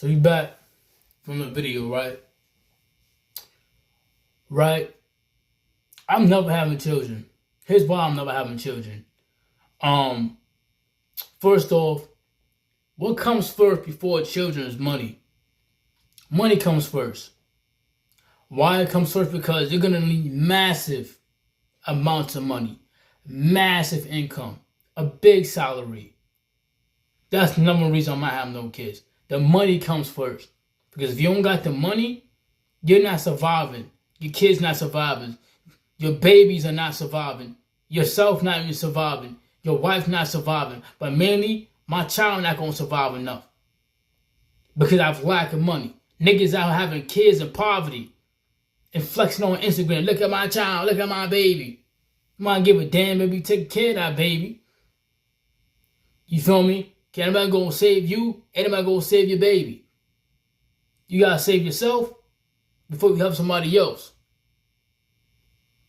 So we back from the video, right? Right? I'm never having children. Here's why I'm never having children. First off, what comes first before children is money. Money comes first. Why it comes first? Because you're gonna need massive amounts of money, massive income, a big salary. That's the number one reason I'm not having no kids. The money comes first. Because if you don't got the money, you're not surviving. Your kids not surviving. Your babies are not surviving. Yourself not even surviving. Your wife not surviving. But mainly, my child not going to survive enough. Because I've lack of money. Niggas out having kids in poverty. And flexing on Instagram. Look at my child. Look at my baby. I'm not give a damn, baby. Take care of that baby. You feel me? Can anybody go save you? Anybody go save your baby? You got to save yourself before you help somebody else.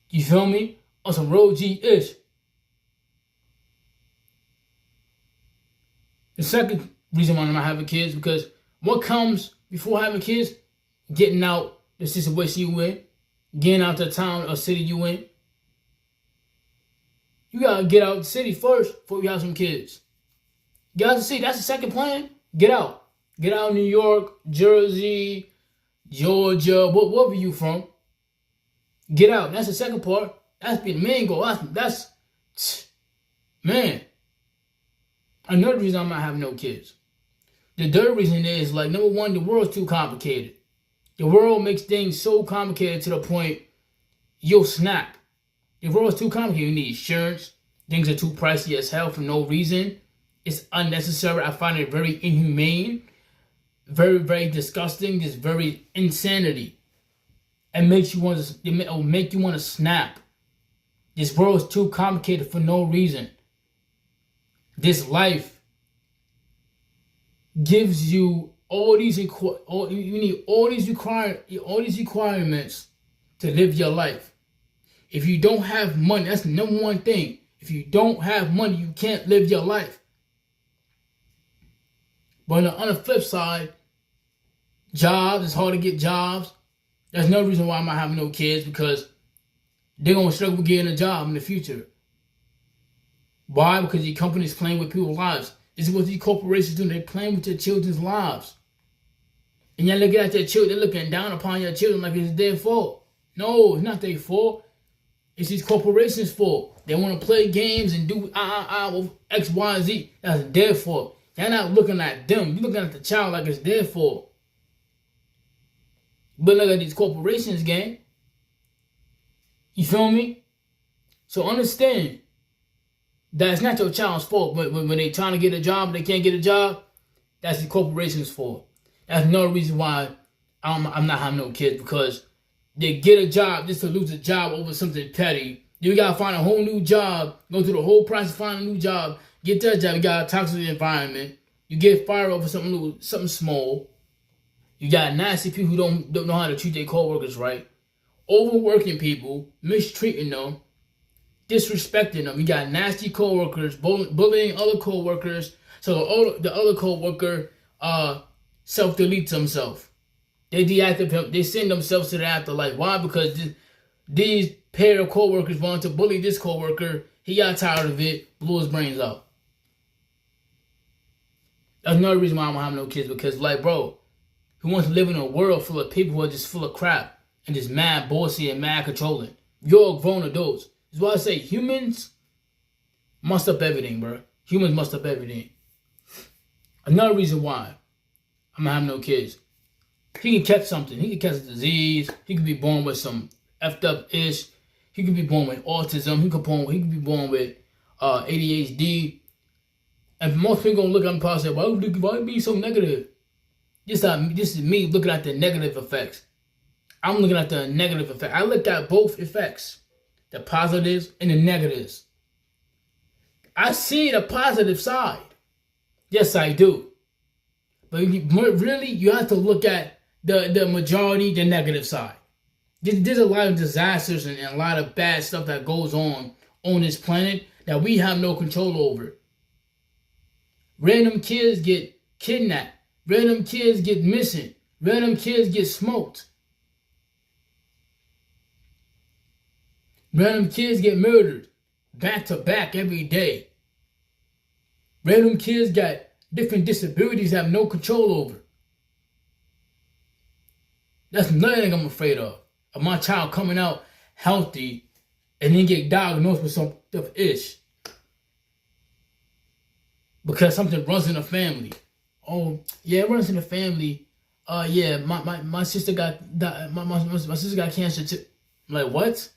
You feel me? On some road G-ish. The second reason why I'm not having kids, because what comes before having kids? Getting out the situation you in. Getting out the town or city you in. You got to get out the city first before you have some kids. Get out the city. That's the second plan. Get out. Get out of New York, Jersey, Georgia, wherever you from. Get out. That's the second part. That's the main goal. That's man. Another reason I'm not having no kids. The third reason is, like, number one, the world's too complicated. The world makes things so complicated to the point you'll snap. The world's too complicated. You need insurance. Things are too pricey as hell for no reason. It's unnecessary. I find it very inhumane. Very, very disgusting. Just very insanity. It makes you want to. It'll make you want to snap. This world is too complicated for no reason. This life gives you all these requirements to live your life. If you don't have money, that's the number one thing. If you don't have money, you can't live your life. But on the flip side, jobs, it's hard to get jobs. That's another reason why I'm not having no kids, because they're going to struggle getting a job in the future. Why? Because these companies playing with people's lives. This is what these corporations do. They're playing with your children's lives. And you're looking at their children, they're looking down upon your children like it's their fault. No, it's not their fault. It's these corporations' fault. They want to play games and do with X, Y, Z. That's their fault. You're not looking at them. You're looking at the child like it's their fault. But look at these corporations, gang. You feel me? So understand that it's not your child's fault. But when they're trying to get a job and they can't get a job, that's the corporation's fault. That's no reason why I'm not having no kids, because they get a job just to lose a job over something petty. You gotta find a whole new job, go through the whole process to find a new job, get that job. You got a toxic environment. You get fired over something small. You got nasty people who don't know how to treat their coworkers right. Overworking people, mistreating them, disrespecting them. You got nasty coworkers, bullying other coworkers. So the other coworker self-deletes himself. They deactivate him. They send themselves to the afterlife. Why? Because these pair of coworkers wanted to bully this coworker. He got tired of it, blew his brains out. That's another reason why I don't have no kids, because, like, bro, who wants to live in a world full of people who are just full of crap and just mad bossy and mad controlling? You're grown adults. That's why I say humans must up everything, bro. Humans must up everything. Another reason why I'm not having no kids. He can catch something. He can catch a disease. He could be born with some effed up ish. He could be born with autism. He could be born with ADHD. And most people gonna look at him and say, why you be so negative? This is me looking at the negative effects. I'm looking at the negative effect. I look at both effects, the positives and the negatives. I see the positive side. Yes, I do. But really, you have to look at the majority, the negative side. There's a lot of disasters and a lot of bad stuff that goes on this planet that we have no control over. Random kids get kidnapped. Random kids get missing. Random kids get smoked. Random kids get murdered back to back every day. Random kids got different disabilities I have no control over. That's another thing I'm afraid of my child coming out healthy and then get diagnosed with some stuff ish. Because something runs in the family. Oh, yeah, it runs in the family. Yeah, my sister got my sister got cancer too. I'm like, what?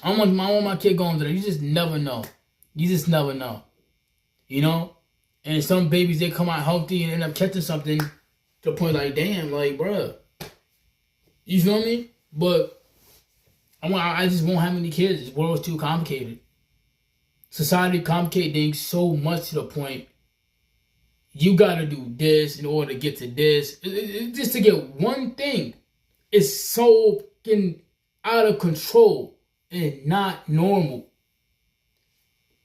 I don't want my kid going through that. You just never know. You just never know. You know? And some babies, they come out healthy and end up catching something to the point like, damn, like, bruh. You feel me? But I just won't have any kids. This world's too complicated. Society complicates things so much to the point you gotta do this in order to get to this. Just to get one thing is so fucking out of control and not normal.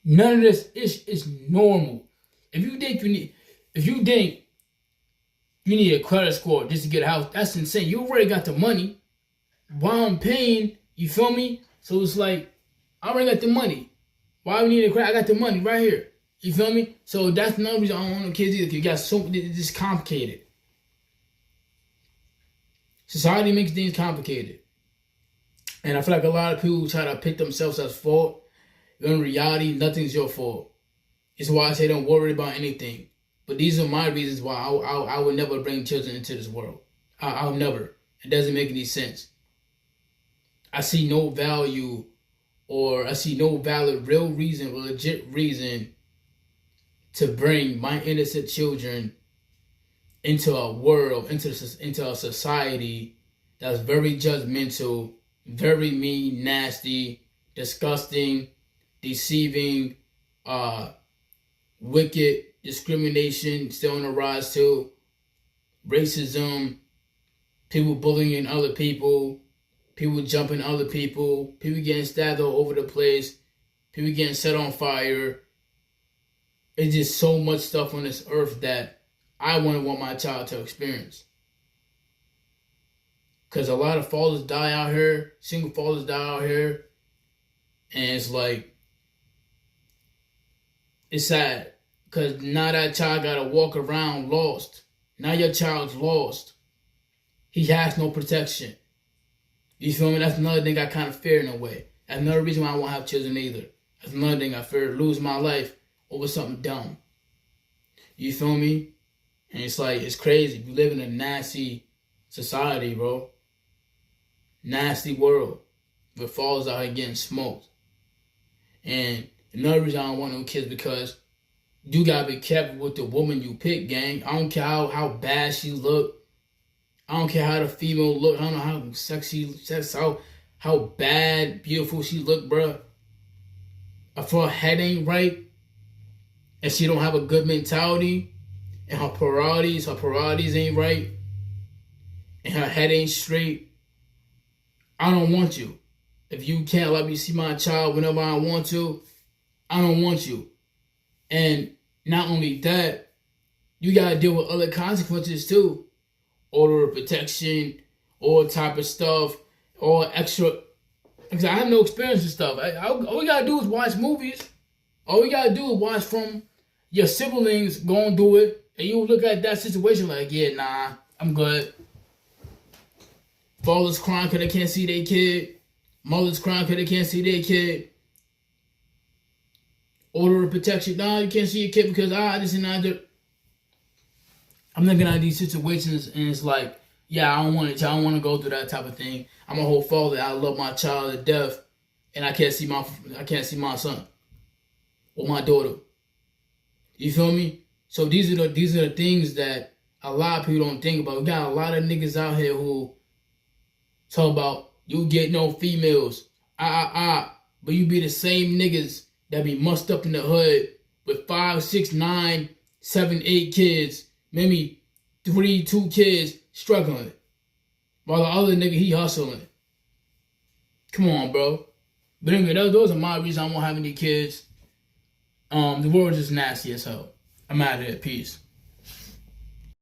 None of this is normal. If you think you need a credit score just to get a house, that's insane. You already got the money. While I'm paying, you feel me? So it's like, I already got the money. Why do we need a credit? I got the money right here. You feel me? So that's another reason I don't want no kids either. Because you got so, it's just complicated. Society makes things complicated. And I feel like a lot of people try to pick themselves as fault. In reality, nothing's your fault. It's why I say don't worry about anything. But these are my reasons why I would never bring children into this world. I'll never. It doesn't make any sense. I see no value, or I see no valid, real reason, or legit reason to bring my innocent children into a world, into a society that's very judgmental, very mean, nasty, disgusting, deceiving, wicked, discrimination still on the rise too, racism, people bullying other people, people jumping other people, people getting stabbed all over the place, people getting set on fire. It's just so much stuff on this earth that I wouldn't want my child to experience. Because a lot of fathers die out here, single fathers die out here, and it's like, it's sad. Because now that child got to walk around lost. Now your child's lost. He has no protection. You feel me? That's another thing I kind of fear in a way. That's another reason why I won't have children either. That's another thing I fear, lose my life over something dumb. You feel me? And it's like, it's crazy. We live in a nasty society, bro. Nasty world. Where fathers out here getting smoked. And another reason I don't want no kids, because you gotta be careful with the woman you pick, gang. I don't care how bad she look. I don't care how the female look. I don't know how sexy, how bad, beautiful she look, bruh. If her head ain't right, and she don't have a good mentality, and her priorities ain't right, and her head ain't straight, I don't want you. If you can't let me see my child whenever I want to, I don't want you. And not only that, you gotta deal with other consequences too. Order of protection, all type of stuff, all extra. Because I have no experience with stuff. All we gotta do is watch movies. All we gotta do is watch from your siblings go and do it, and you look at that situation like, yeah, nah, I'm good. Fathers crying because they can't see their kid. Mothers crying because they can't see their kid. Order of protection. Nah, you can't see your kid because this and that. I'm looking at these situations and it's like, yeah, I don't want it. I don't want to go through that type of thing. I'm a whole father. I love my child to death, and I can't see my son or my daughter. You feel me? So these are the things that a lot of people don't think about. We got a lot of niggas out here who talk about you get no females, but you be the same niggas that be mussed up in the hood with 5, 6, 9, 7, 8 kids, maybe 3, 2 kids struggling, while the other nigga he hustling. Come on, bro. But anyway, those are my reasons I won't have any kids. The world is nasty as hell. I'm out of here. Peace.